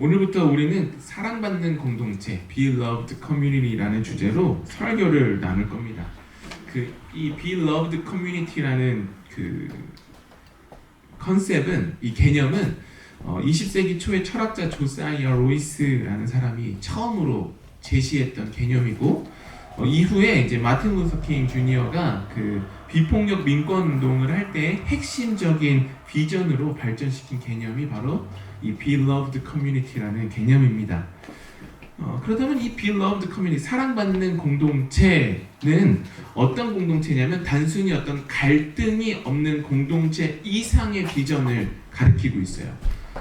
오늘부터 우리는 사랑받는 공동체, Beloved Community라는 주제로 설교를 나눌 겁니다. 이 Beloved Community라는 컨셉은, 이 개념은 20세기 초에 철학자 조사이어 로이스라는 사람이 처음으로 제시했던 개념이고, 이후에 이제 마틴 루터 킹 주니어가 비폭력 민권 운동을 할 때 핵심적인 비전으로 발전시킨 개념이 바로 이 Beloved Community라는 개념입니다. 그렇다면 이 Beloved Community, 사랑받는 공동체는 어떤 공동체냐면 단순히 어떤 갈등이 없는 공동체 이상의 비전을 가리키고 있어요.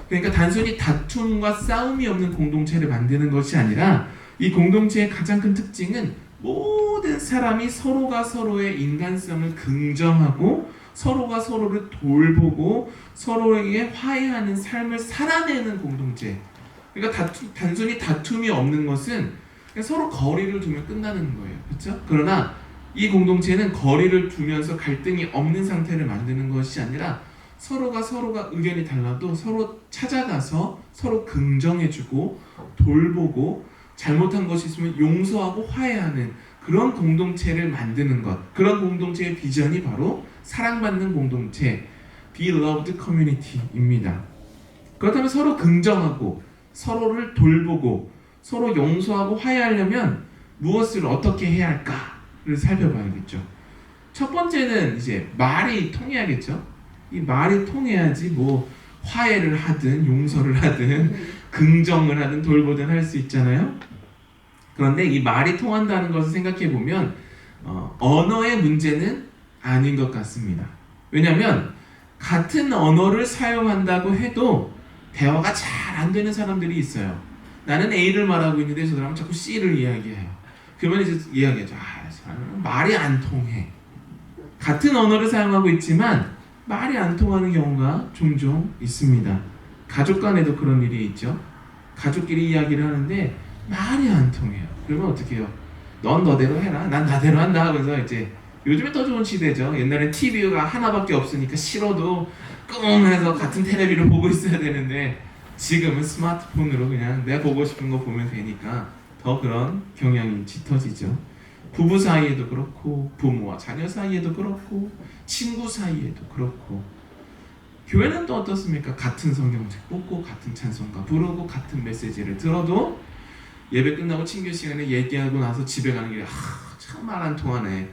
그러니까 단순히 다툼과 싸움이 없는 공동체를 만드는 것이 아니라, 이 공동체의 가장 큰 특징은 모든 사람이 서로가 서로의 인간성을 긍정하고 서로가 서로를 돌보고 서로에게 화해하는 삶을 살아내는 공동체. 그러니까 단순히 다툼이 없는 것은 그냥 서로 거리를 두면 끝나는 거예요. 그렇죠? 그러나 이 공동체는 거리를 두면서 갈등이 없는 상태를 만드는 것이 아니라 서로가 의견이 달라도 서로 찾아가서 서로 긍정해주고 돌보고 잘못한 것이 있으면 용서하고 화해하는 그런 공동체를 만드는 것. 그런 공동체의 비전이 바로 사랑받는 공동체, Beloved Community입니다. 그렇다면 서로 긍정하고 서로를 돌보고 서로 용서하고 화해하려면 무엇을 어떻게 해야 할까를 살펴봐야겠죠. 첫 번째는 이제 말이 통해야겠죠. 이 말이 통해야지 화해를 하든 용서를 하든 긍정을 하든 돌보든 할 수 있잖아요. 그런데 이 말이 통한다는 것을 생각해 보면 언어의 문제는 아닌 것 같습니다. 왜냐하면 같은 언어를 사용한다고 해도 대화가 잘 안 되는 사람들이 있어요. 나는 A를 말하고 있는데 저 사람은 자꾸 C를 이야기해요. 그러면 이제 이야기하죠. 말이 안 통해. 같은 언어를 사용하고 있지만 말이 안 통하는 경우가 종종 있습니다. 가족 간에도 그런 일이 있죠. 가족끼리 이야기를 하는데 말이 안 통해요. 그러면 어떻게 해요? 넌 너대로 해라, 난 나대로 한다 하면서 이제, 요즘에 더 좋은 시대죠. 옛날엔 TV가 하나밖에 없으니까 싫어도 끙 해서 같은 테레비를 보고 있어야 되는데, 지금은 스마트폰으로 그냥 내가 보고 싶은 거 보면 되니까 더 그런 경향이 짙어지죠. 부부 사이에도 그렇고, 부모와 자녀 사이에도 그렇고, 친구 사이에도 그렇고. 교회는 또 어떻습니까? 같은 성경책 뽑고 같은 찬송가 부르고 같은 메시지를 들어도 예배 끝나고 친교 시간에 얘기하고 나서 집에 가는 길에 참 말 안 통하네.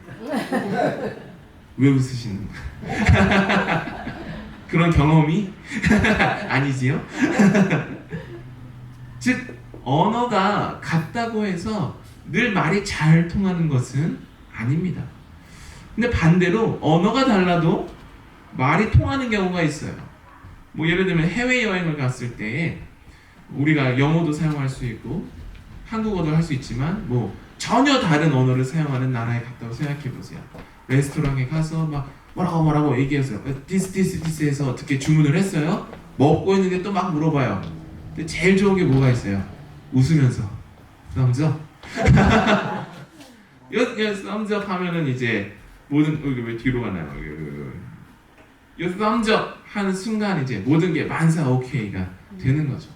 왜 웃으시는 거야? 그런 경험이 아니지요? 즉 언어가 같다고 해서 늘 말이 잘 통하는 것은 아닙니다. 근데 반대로 언어가 달라도 말이 통하는 경우가 있어요. 예를 들면 해외여행을 갔을 때 우리가 영어도 사용할 수 있고 한국어도 할 수 있지만 전혀 다른 언어를 사용하는 나라에 갔다고 생각해 보세요. 레스토랑에 가서 뭐라고 얘기해서 this 해서 어떻게 주문을 했어요. 먹고 있는데 또 막 물어봐요. 근데 제일 좋은 게 뭐가 있어요? 웃으면서 thumbs up. thumbs up 하면은 이제 모든 왜 뒤로 가나요? thumbs up 하는 순간 이제 모든 게 만사 오케이가 되는 거죠.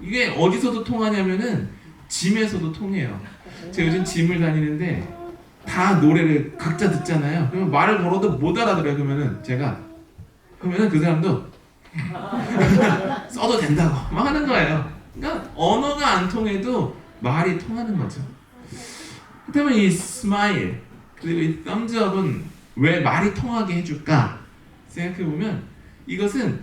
이게 어디서도 통하냐면은 짐에서도 통해요. 제가 요즘 짐을 다니는데 다 노래를 각자 듣잖아요. 그러면 말을 걸어도 못 알아들어요. 그러면은 그 사람도 써도 된다고 막 하는 거예요. 그러니까 언어가 안 통해도 말이 통하는 거죠. 그렇다면 이 스마일 그리고 이 thumbs up은 왜 말이 통하게 해줄까 생각해보면, 이것은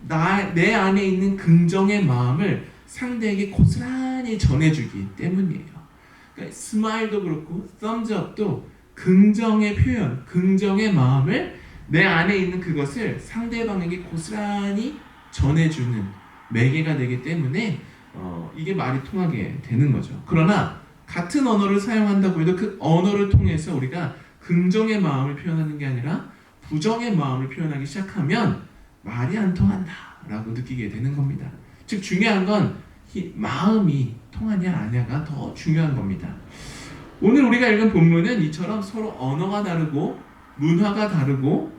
내 안에 있는 긍정의 마음을 상대에게 고스란히 전해주기 때문이에요. 그러니까 스마일도 그렇고 thumbs up도 긍정의 표현, 긍정의 마음을 내 안에 있는 그것을 상대방에게 고스란히 전해주는 매개가 되기 때문에 이게 말이 통하게 되는 거죠. 그러나 같은 언어를 사용한다고 해도 그 언어를 통해서 우리가 긍정의 마음을 표현하는 게 아니라 부정의 마음을 표현하기 시작하면 말이 안 통한다 라고 느끼게 되는 겁니다. 즉 중요한 건 마음이 통하냐 아냐가 더 중요한 겁니다. 오늘 우리가 읽은 본문은 이처럼 서로 언어가 다르고 문화가 다르고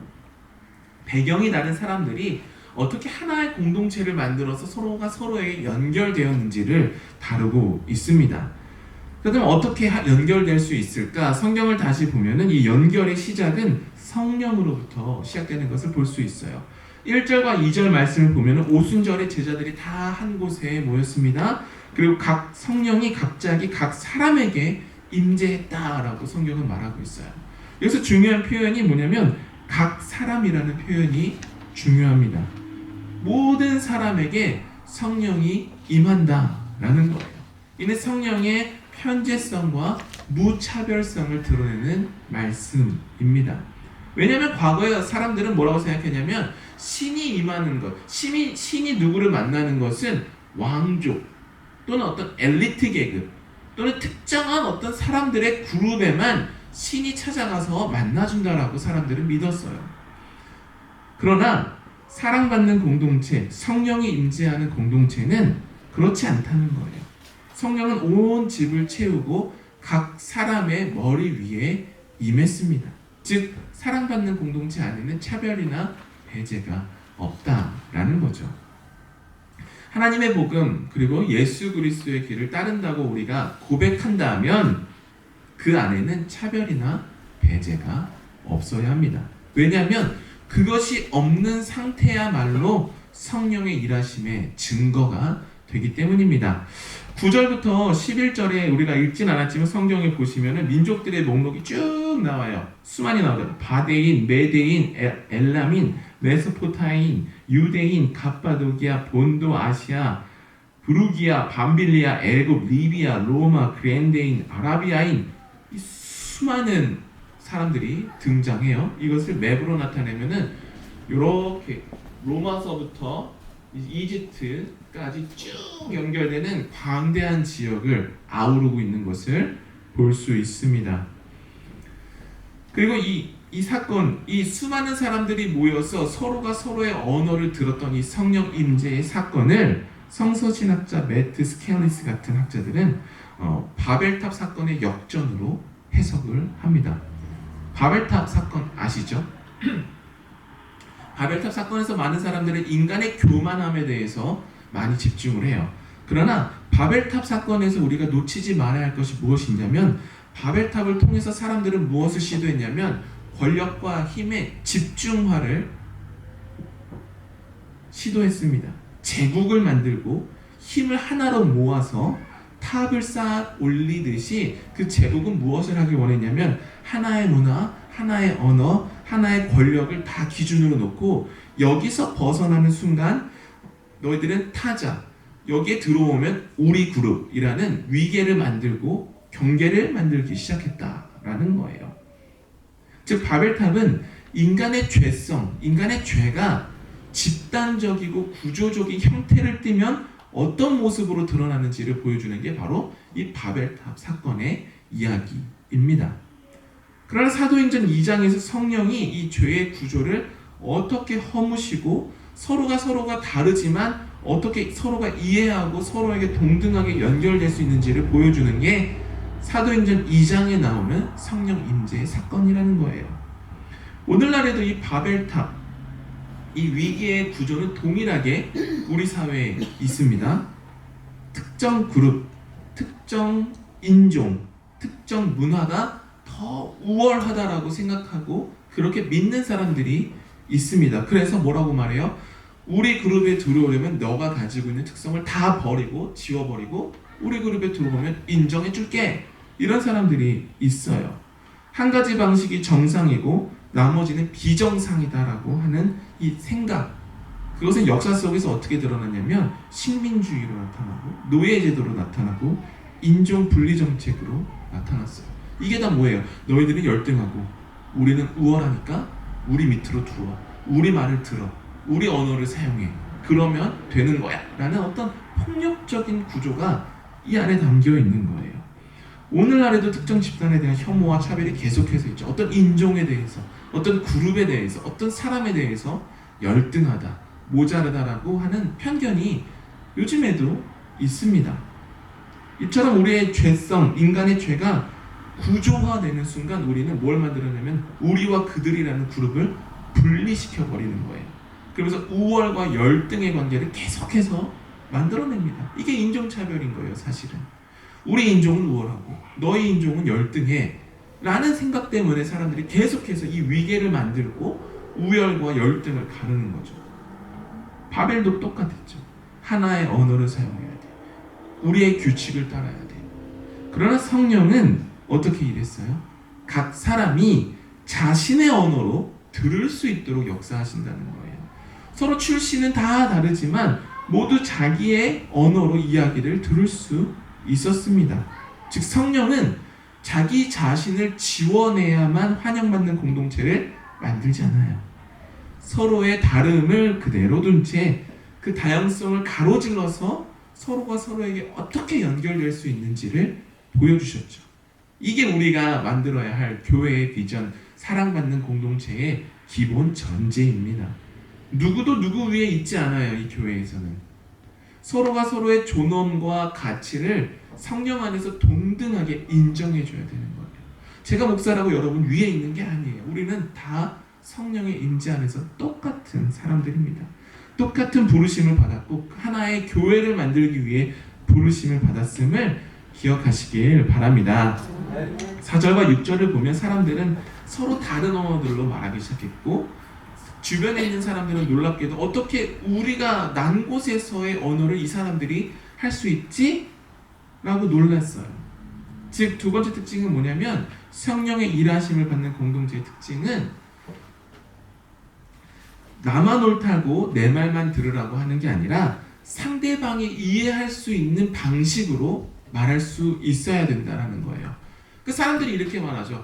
배경이 다른 사람들이 어떻게 하나의 공동체를 만들어서 서로가 서로에게 연결되었는지를 다루고 있습니다. 그렇다면 어떻게 연결될 수 있을까? 성경을 다시 보면은 이 연결의 시작은 성령으로부터 시작되는 것을 볼 수 있어요. 1절과 2절 말씀을 보면은 오순절에 제자들이 다 한 곳에 모였습니다. 그리고 각 성령이 갑자기 각 사람에게 임재했다라고 성경은 말하고 있어요. 여기서 중요한 표현이 뭐냐면 각 사람이라는 표현이 중요합니다. 모든 사람에게 성령이 임한다라는 거예요. 이는 성령의 편재성과 무차별성을 드러내는 말씀입니다. 왜냐하면 과거에 사람들은 뭐라고 생각했냐면 신이 임하는 것, 신이 누구를 만나는 것은 왕족 또는 어떤 엘리트 계급 또는 특정한 어떤 사람들의 그룹에만 신이 찾아가서 만나준다라고 사람들은 믿었어요. 그러나 사랑받는 공동체, 성령이 임재하는 공동체는 그렇지 않다는 거예요. 성령은 온 집을 채우고 각 사람의 머리 위에 임했습니다. 즉 사랑받는 공동체 안에는 차별이나 배제가 없다라는 거죠. 하나님의 복음 그리고 예수 그리스도의 길을 따른다고 우리가 고백한다면 그 안에는 차별이나 배제가 없어야 합니다. 왜냐하면 그것이 없는 상태야말로 성령의 일하심의 증거가 되기 때문입니다. 9절부터 11절에 우리가 읽진 않았지만 성경에 보시면 민족들의 목록이 쭉 나와요. 수많이 나오죠. 바데인, 메데인, 엘람인, 메소포타인, 유대인, 갑바도기아, 본도, 아시아, 부르기아, 밤빌리아, 애굽, 리비아, 로마, 그랜데인, 아라비아인, 이 수많은 사람들이 등장해요. 이것을 맵으로 나타내면은 이렇게 로마서부터 이집트까지 쭉 연결되는 광대한 지역을 아우르고 있는 것을 볼 수 있습니다. 그리고 이 사건, 이 수많은 사람들이 모여서 서로가 서로의 언어를 들었던 이 성령 임재의 사건을 성서신학자 매트 스켈리스 같은 학자들은 바벨탑 사건의 역전으로 해석을 합니다. 바벨탑 사건 아시죠? 바벨탑 사건에서 많은 사람들은 인간의 교만함에 대해서 많이 집중을 해요. 그러나 바벨탑 사건에서 우리가 놓치지 말아야 할 것이 무엇이냐면 바벨탑을 통해서 사람들은 무엇을 시도했냐면 권력과 힘의 집중화를 시도했습니다. 제국을 만들고 힘을 하나로 모아서 탑을 쌓아 올리듯이 그 제국은 무엇을 하길 원했냐면 하나의 문화, 하나의 언어, 하나의 권력을 다 기준으로 놓고 여기서 벗어나는 순간 너희들은 타자, 여기에 들어오면 우리 그룹이라는 위계를 만들고 경계를 만들기 시작했다라는 거예요. 즉 바벨탑은 인간의 죄성, 인간의 죄가 집단적이고 구조적인 형태를 띠면 어떤 모습으로 드러나는지를 보여주는 게 바로 이 바벨탑 사건의 이야기입니다. 그러나 사도행전 2장에서 성령이 이 죄의 구조를 어떻게 허무시고 서로가 다르지만 어떻게 서로가 이해하고 서로에게 동등하게 연결될 수 있는지를 보여주는 게 사도행전 2장에 나오는 성령 임재의 사건이라는 거예요. 오늘날에도 이 바벨탑, 이 위기의 구조는 동일하게 우리 사회에 있습니다. 특정 그룹, 특정 인종, 특정 문화가 더 우월하다라고 생각하고 그렇게 믿는 사람들이 있습니다. 그래서 뭐라고 말해요? 우리 그룹에 들어오려면 너가 가지고 있는 특성을 다 버리고 지워버리고 우리 그룹에 들어오면 인정해줄게. 이런 사람들이 있어요. 한 가지 방식이 정상이고 나머지는 비정상이다라고 하는 이 생각, 그것은 역사 속에서 어떻게 드러나냐면 식민주의로 나타나고 노예제도로 나타나고 인종 분리 정책으로 나타났어요. 이게 다 뭐예요? 너희들은 열등하고 우리는 우월하니까 우리 밑으로 들어와, 우리 말을 들어, 우리 언어를 사용해, 그러면 되는 거야 라는 어떤 폭력적인 구조가 이 안에 담겨 있는 거예요. 오늘날에도 특정 집단에 대한 혐오와 차별이 계속해서 있죠. 어떤 인종에 대해서, 어떤 그룹에 대해서, 어떤 사람에 대해서 열등하다, 모자르다라고 하는 편견이 요즘에도 있습니다. 이처럼 우리의 죄성, 인간의 죄가 구조화되는 순간 우리는 뭘 만들어내면 우리와 그들이라는 그룹을 분리시켜 버리는 거예요. 그러면서 우월과 열등의 관계를 계속해서 만들어냅니다. 이게 인종차별인 거예요, 사실은. 우리 인종은 우월하고 너희 인종은 열등해 라는 생각 때문에 사람들이 계속해서 이 위계를 만들고 우열과 열등을 가르는 거죠. 바벨도 똑같았죠. 하나의 언어를 사용해야 돼. 우리의 규칙을 따라야 돼. 그러나 성령은 어떻게 일했어요? 각 사람이 자신의 언어로 들을 수 있도록 역사하신다는 거예요. 서로 출신은 다 다르지만 모두 자기의 언어로 이야기를 들을 수 있었습니다. 즉 성령은 자기 자신을 지원해야만 환영받는 공동체를 만들지 않아요. 서로의 다름을 그대로 둔 채 그 다양성을 가로질러서 서로가 서로에게 어떻게 연결될 수 있는지를 보여주셨죠. 이게 우리가 만들어야 할 교회의 비전, 사랑받는 공동체의 기본 전제입니다. 누구도 누구 위에 있지 않아요. 이 교회에서는 서로가 서로의 존엄과 가치를 성령 안에서 동등하게 인정해줘야 되는 거예요. 제가 목사라고 여러분 위에 있는 게 아니에요. 우리는 다 성령의 임재 안에서 똑같은 사람들입니다. 똑같은 부르심을 받았고 하나의 교회를 만들기 위해 부르심을 받았음을 기억하시길 바랍니다. 4절과 6절을 보면 사람들은 서로 다른 언어들로 말하기 시작했고 주변에 있는 사람들은 놀랍게도 어떻게 우리가 난 곳에서의 언어를 이 사람들이 할 수 있지? 라고 놀랐어요. 즉 두 번째 특징은 뭐냐면 성령의 일하심을 받는 공동체의 특징은 나만 옳다고 내 말만 들으라고 하는 게 아니라 상대방이 이해할 수 있는 방식으로 말할 수 있어야 된다는 거예요. 그 사람들이 이렇게 말하죠.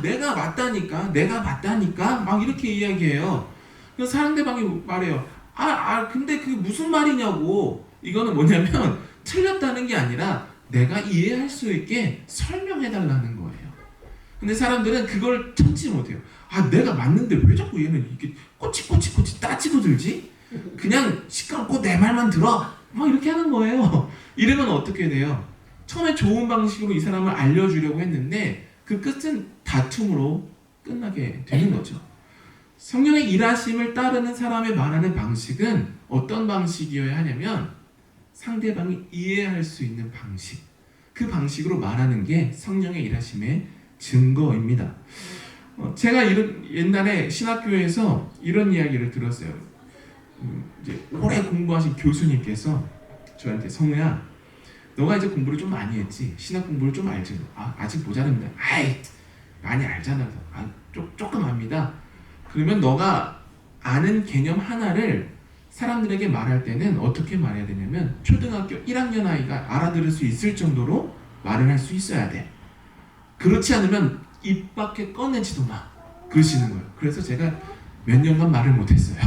내가 맞다니까 막 이렇게 이야기해요. 그 상대방이 말해요. 근데 그게 무슨 말이냐고. 이거는 뭐냐면 틀렸다는 게 아니라 내가 이해할 수 있게 설명해달라는 거예요. 근데 사람들은 그걸 참지 못해요. 내가 맞는데 왜 자꾸 얘는 이렇게 꼬치꼬치 따지고 들지? 그냥 시끄럽고 내 말만 들어. 막 이렇게 하는 거예요. 이러면 어떻게 돼요? 처음에 좋은 방식으로 이 사람을 알려주려고 했는데 그 끝은 다툼으로 끝나게 되는 거죠. 성령의 일하심을 따르는 사람의 말하는 방식은 어떤 방식이어야 하냐면 상대방이 이해할 수 있는 방식, 그 방식으로 말하는 게 성령의 일하심의 증거입니다. 제가 옛날에 신학교에서 이런 이야기를 들었어요. 이제 오래 공부하신 교수님께서 저한테 성우야, 너가 이제 공부를 좀 많이 했지, 신학 공부를 좀 알지? 아직 모자랍니다. 많이 알잖아. 조금 압니다. 그러면 너가 아는 개념 하나를 사람들에게 말할 때는 어떻게 말해야 되냐면 초등학교 1학년 아이가 알아들을 수 있을 정도로 말을 할 수 있어야 돼. 그렇지 않으면 입 밖에 꺼내지도 마. 그러시는 거예요. 그래서 제가 몇 년간 말을 못했어요.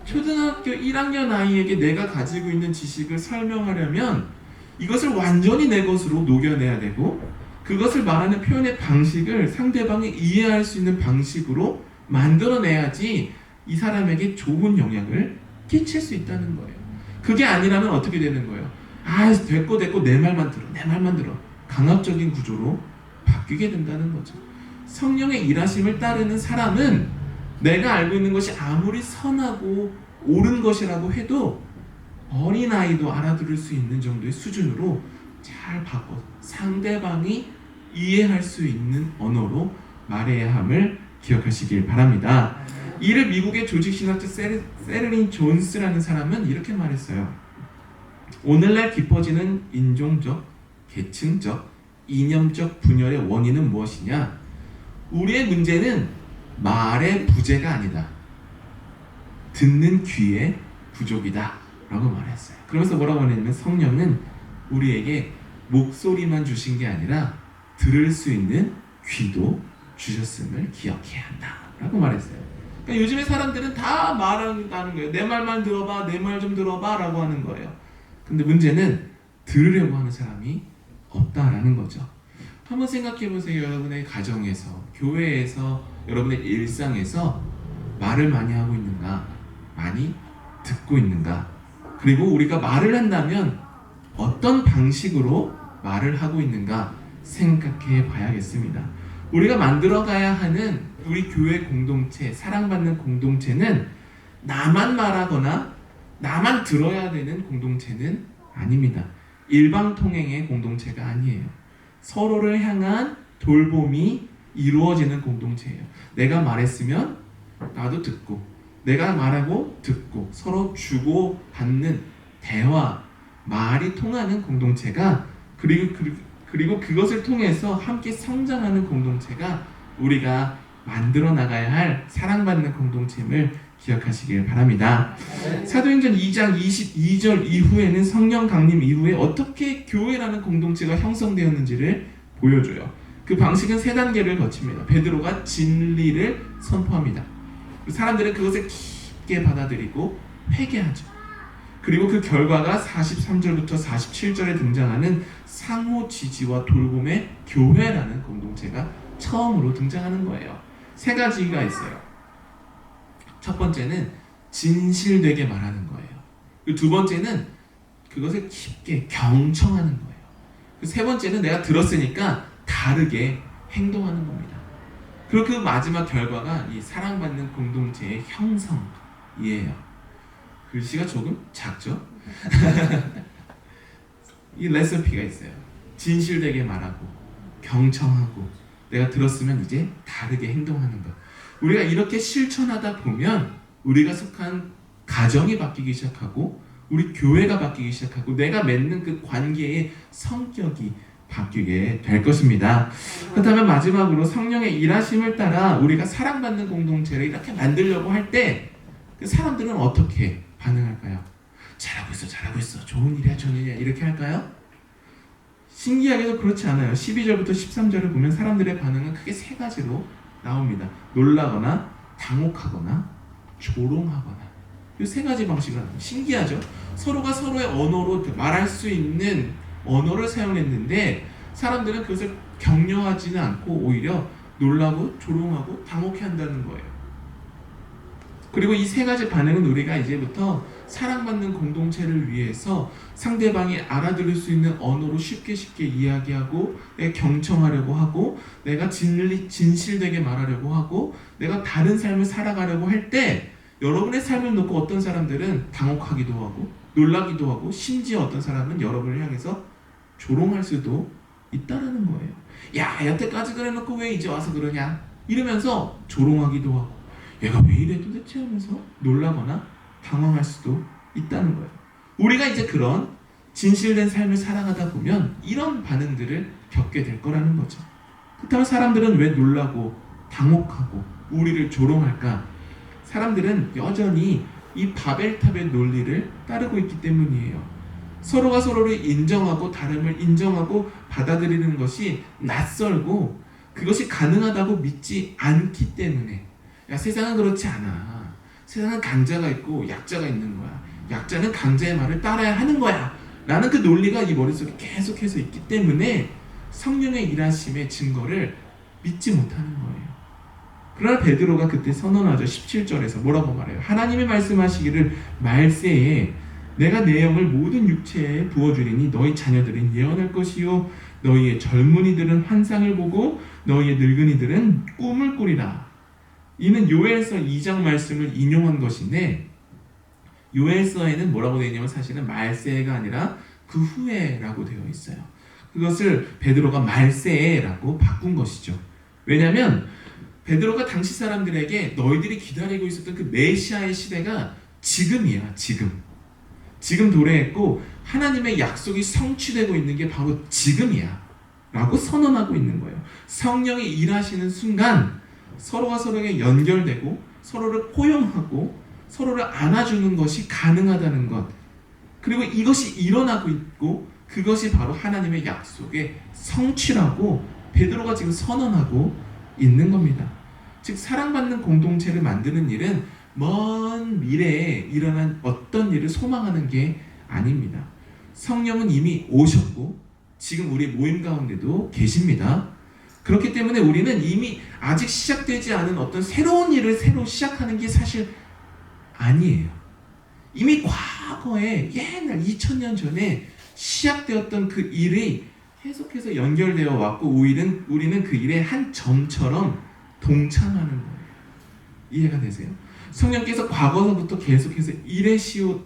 초등학교 1학년 아이에게 내가 가지고 있는 지식을 설명하려면 이것을 완전히 내 것으로 녹여내야 되고 그것을 말하는 표현의 방식을 상대방이 이해할 수 있는 방식으로 만들어내야지 이 사람에게 좋은 영향을 끼칠 수 있다는 거예요. 그게 아니라면 어떻게 되는 거예요? 됐고 내 말만 들어. 강압적인 구조로 바뀌게 된다는 거죠. 성령의 일하심을 따르는 사람은 내가 알고 있는 것이 아무리 선하고 옳은 것이라고 해도 어린아이도 알아들을 수 있는 정도의 수준으로 잘 바꿔 상대방이 이해할 수 있는 언어로 말해야 함을 기억하시길 바랍니다. 이를 미국의 조직신학자 세르린 존스라는 사람은 이렇게 말했어요. 오늘날 깊어지는 인종적, 계층적, 이념적 분열의 원인은 무엇이냐? 우리의 문제는 말의 부재가 아니다. 듣는 귀의 부족이다 라고 말했어요. 그러면서 뭐라고 하냐면 성령은 우리에게 목소리만 주신 게 아니라 들을 수 있는 귀도 주셨음을 기억해야 한다 라고 말했어요. 그러니까 요즘에 사람들은 다 말한다는 거예요. 내 말만 들어봐, 내 말 좀 들어봐 라고 하는 거예요. 근데 문제는 들으려고 하는 사람이 없다라는 거죠. 한번 생각해 보세요. 여러분의 가정에서, 교회에서, 여러분의 일상에서 말을 많이 하고 있는가? 많이 듣고 있는가? 그리고 우리가 말을 한다면 어떤 방식으로 말을 하고 있는가 생각해 봐야겠습니다. 우리가 만들어가야 하는 우리 교회 공동체, 사랑받는 공동체는 나만 말하거나 나만 들어야 되는 공동체는 아닙니다. 일방통행의 공동체가 아니에요. 서로를 향한 돌봄이 이루어지는 공동체예요. 내가 말했으면 나도 듣고, 내가 말하고 듣고, 서로 주고받는 대화, 말이 통하는 공동체가, 그리고 그것을 통해서 함께 성장하는 공동체가 우리가 만들어 나가야 할 사랑받는 공동체임을 기억하시길 바랍니다. 사도행전 2장 22절 이후에는 성령 강림 이후에 어떻게 교회라는 공동체가 형성되었는지를 보여줘요. 그 방식은 세 단계를 거칩니다. 베드로가 진리를 선포합니다. 사람들은 그것을 깊게 받아들이고 회개하죠. 그리고 그 결과가 43절부터 47절에 등장하는 상호 지지와 돌봄의 교회라는 공동체가 처음으로 등장하는 거예요. 세 가지가 있어요. 첫 번째는 진실되게 말하는 거예요. 두 번째는 그것을 깊게 경청하는 거예요. 세 번째는 내가 들었으니까 다르게 행동하는 겁니다. 그리고 그 마지막 결과가 이 사랑받는 공동체의 형성이에요. 글씨가 조금 작죠? 이 레시피가 있어요. 진실되게 말하고 경청하고 내가 들었으면 이제 다르게 행동하는 것. 우리가 이렇게 실천하다 보면 우리가 속한 가정이 바뀌기 시작하고 우리 교회가 바뀌기 시작하고 내가 맺는 그 관계의 성격이 바뀌게 될 것입니다. 그렇다면 마지막으로 성령의 일하심을 따라 우리가 사랑받는 공동체를 이렇게 만들려고 할 때 그 사람들은 어떻게 반응할까요? 잘하고 있어. 좋은 일이야, 좋은 일이야. 이렇게 할까요? 신기하게도 그렇지 않아요. 12절부터 13절을 보면 사람들의 반응은 크게 세 가지로 나옵니다. 놀라거나 당혹하거나 조롱하거나. 이 세 가지 방식을 합니다. 신기하죠? 서로가 서로의 언어로 말할 수 있는 언어를 사용했는데 사람들은 그것을 격려하지는 않고 오히려 놀라고 조롱하고 당혹해한다는 거예요. 그리고 이 세 가지 반응은 우리가 이제부터 사랑받는 공동체를 위해서 상대방이 알아들을 수 있는 언어로 쉽게 이야기하고 내가 경청하려고 하고 내가 진실되게 말하려고 하고 내가 다른 삶을 살아가려고 할 때 여러분의 삶을 놓고 어떤 사람들은 당혹하기도 하고 놀라기도 하고 심지어 어떤 사람은 여러분을 향해서 조롱할 수도 있다는 거예요. 야, 여태까지 그래놓고 왜 이제 와서 그러냐 이러면서 조롱하기도 하고 얘가 왜 이래 도대체 하면서 놀라거나 당황할 수도 있다는 거예요. 우리가 이제 그런 진실된 삶을 살아가다 보면 이런 반응들을 겪게 될 거라는 거죠. 그렇다면 사람들은 왜 놀라고 당혹하고 우리를 조롱할까? 사람들은 여전히 이 바벨탑의 논리를 따르고 있기 때문이에요. 서로가 서로를 인정하고 다름을 인정하고 받아들이는 것이 낯설고 그것이 가능하다고 믿지 않기 때문에 야, 세상은 그렇지 않아. 세상은 강자가 있고 약자가 있는 거야. 약자는 강자의 말을 따라야 하는 거야. 라는 그 논리가 이 머릿속에 계속해서 있기 때문에 성령의 일하심의 증거를 믿지 못하는 거예요. 그러나 베드로가 그때 선언하죠. 17절에서 뭐라고 말해요? 하나님이 말씀하시기를 말세에 내가 내 영을 모든 육체에 부어주리니 너희 자녀들은 예언할 것이요 너희의 젊은이들은 환상을 보고 너희의 늙은이들은 꿈을 꾸리라. 이는 요엘서 2장 말씀을 인용한 것인데 요엘서에는 뭐라고 되어 있냐면 사실은 말세가 아니라 그 후에라고 되어 있어요. 그것을 베드로가 말세라고 바꾼 것이죠. 왜냐하면 베드로가 당시 사람들에게 너희들이 기다리고 있었던 그 메시아의 시대가 지금이야. 지금 도래했고 하나님의 약속이 성취되고 있는 게 바로 지금이야 라고 선언하고 있는 거예요. 성령이 일하시는 순간 서로가 서로에게 연결되고 서로를 포용하고 서로를 안아주는 것이 가능하다는 것, 그리고 이것이 일어나고 있고 그것이 바로 하나님의 약속의 성취라고 베드로가 지금 선언하고 있는 겁니다. 즉 사랑받는 공동체를 만드는 일은 먼 미래에 일어난 어떤 일을 소망하는 게 아닙니다. 성령은 이미 오셨고 지금 우리 모임 가운데도 계십니다. 그렇기 때문에 우리는 이미 아직 시작되지 않은 어떤 새로운 일을 새로 시작하는 게 사실 아니에요. 이미 과거에 옛날 2000년 전에 시작되었던 그 일이 계속해서 연결되어 왔고 우리는 그 일의 한 점처럼 동참하는 거예요. 이해가 되세요? 성령께서 과거서부터 계속해서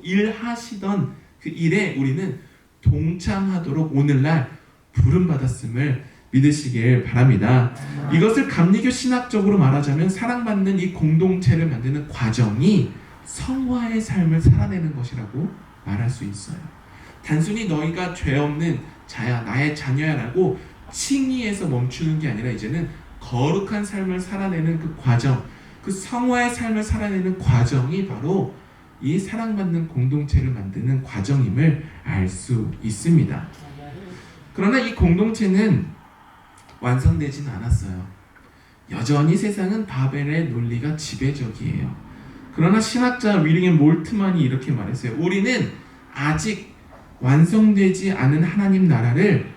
일하시던 그 일에 우리는 동참하도록 오늘날 부름받았음을 믿으시길 바랍니다. 이것을 감리교 신학적으로 말하자면 사랑받는 이 공동체를 만드는 과정이 성화의 삶을 살아내는 것이라고 말할 수 있어요. 단순히 너희가 죄 없는 자야, 나의 자녀야 라고 칭의해서 멈추는 게 아니라 이제는 거룩한 삶을 살아내는 그 과정, 그 성화의 삶을 살아내는 과정이 바로 이 사랑받는 공동체를 만드는 과정임을 알 수 있습니다. 그러나 이 공동체는 완성되지는 않았어요. 여전히 세상은 바벨의 논리가 지배적이에요. 그러나 신학자 위링 몰트만이 이렇게 말했어요. 우리는 아직 완성되지 않은 하나님 나라를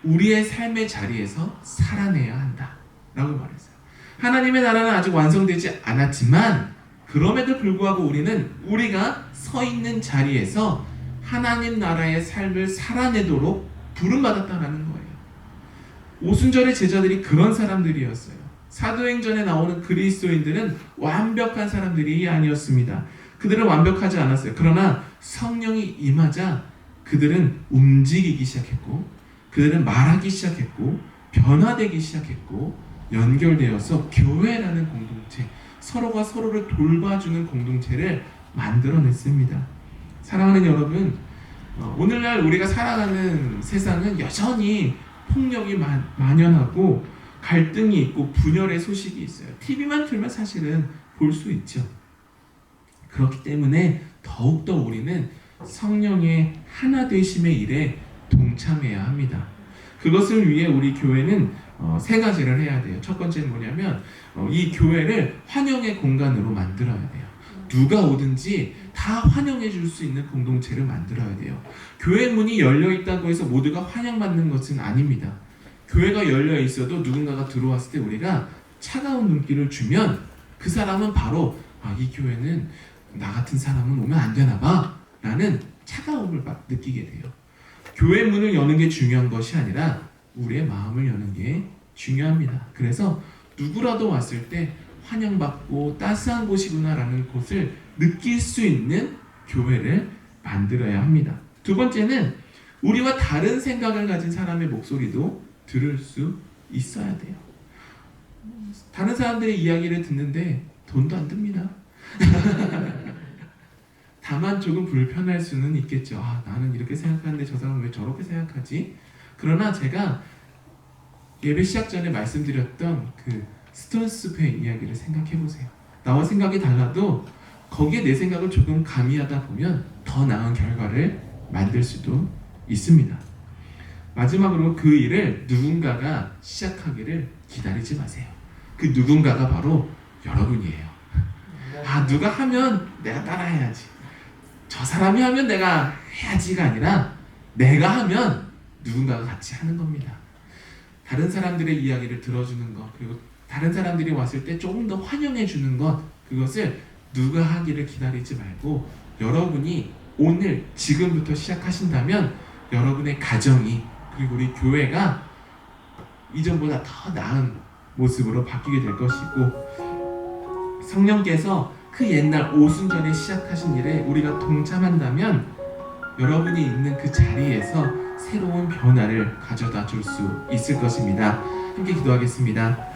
우리의 삶의 자리에서 살아내야 한다 라고 말했어요. 하나님의 나라는 아직 완성되지 않았지만 그럼에도 불구하고 우리는 우리가 서 있는 자리에서 하나님 나라의 삶을 살아내도록 부름받았다는 거예요. 오순절의 제자들이 그런 사람들이었어요. 사도행전에 나오는 그리스도인들은 완벽한 사람들이 아니었습니다. 그들은 완벽하지 않았어요. 그러나 성령이 임하자 그들은 움직이기 시작했고, 그들은 말하기 시작했고, 변화되기 시작했고, 연결되어서 교회라는 공동체, 서로가 서로를 돌봐주는 공동체를 만들어냈습니다. 사랑하는 여러분, 오늘날 우리가 살아가는 세상은 여전히 폭력이 만연하고 갈등이 있고 분열의 소식이 있어요. TV만 틀면 사실은 볼 수 있죠. 그렇기 때문에 더욱더 우리는 성령의 하나 되심의 일에 동참해야 합니다. 그것을 위해 우리 교회는 세 가지를 해야 돼요. 첫 번째는 뭐냐면 이 교회를 환영의 공간으로 만들어야 돼요. 누가 오든지 다 환영해 줄 수 있는 공동체를 만들어야 돼요. 교회 문이 열려 있다고 해서 모두가 환영받는 것은 아닙니다. 교회가 열려 있어도 누군가가 들어왔을 때 우리가 차가운 눈길을 주면 그 사람은 바로 이 교회는 나 같은 사람은 오면 안 되나 봐 라는 차가움을 느끼게 돼요. 교회 문을 여는 게 중요한 것이 아니라 우리의 마음을 여는 게 중요합니다. 그래서 누구라도 왔을 때 환영받고 따스한 곳이구나 라는 곳을 느낄 수 있는 교회를 만들어야 합니다. 두 번째는 우리와 다른 생각을 가진 사람의 목소리도 들을 수 있어야 돼요. 다른 사람들의 이야기를 듣는데 돈도 안 듭니다. 다만 조금 불편할 수는 있겠죠. 나는 이렇게 생각하는데 저 사람은 왜 저렇게 생각하지? 그러나 제가 예배 시작 전에 말씀드렸던 그 스톤스페의 이야기를 생각해보세요. 나와 생각이 달라도 거기에 내 생각을 조금 가미하다 보면 더 나은 결과를 만들 수도 있습니다. 마지막으로 그 일을 누군가가 시작하기를 기다리지 마세요. 그 누군가가 바로 여러분이에요. 누가 하면 내가 따라해야지, 저 사람이 하면 내가 해야지가 아니라 내가 하면 누군가가 같이 하는 겁니다. 다른 사람들의 이야기를 들어주는 것, 그리고 다른 사람들이 왔을 때 조금 더 환영해 주는 것, 그것을 누가 하기를 기다리지 말고 여러분이 오늘 지금부터 시작하신다면 여러분의 가정이, 그리고 우리 교회가 이전보다 더 나은 모습으로 바뀌게 될 것이고, 성령께서 그 옛날 오순절에 시작하신 일에 우리가 동참한다면 여러분이 있는 그 자리에서 새로운 변화를 가져다 줄 수 있을 것입니다. 함께 기도하겠습니다.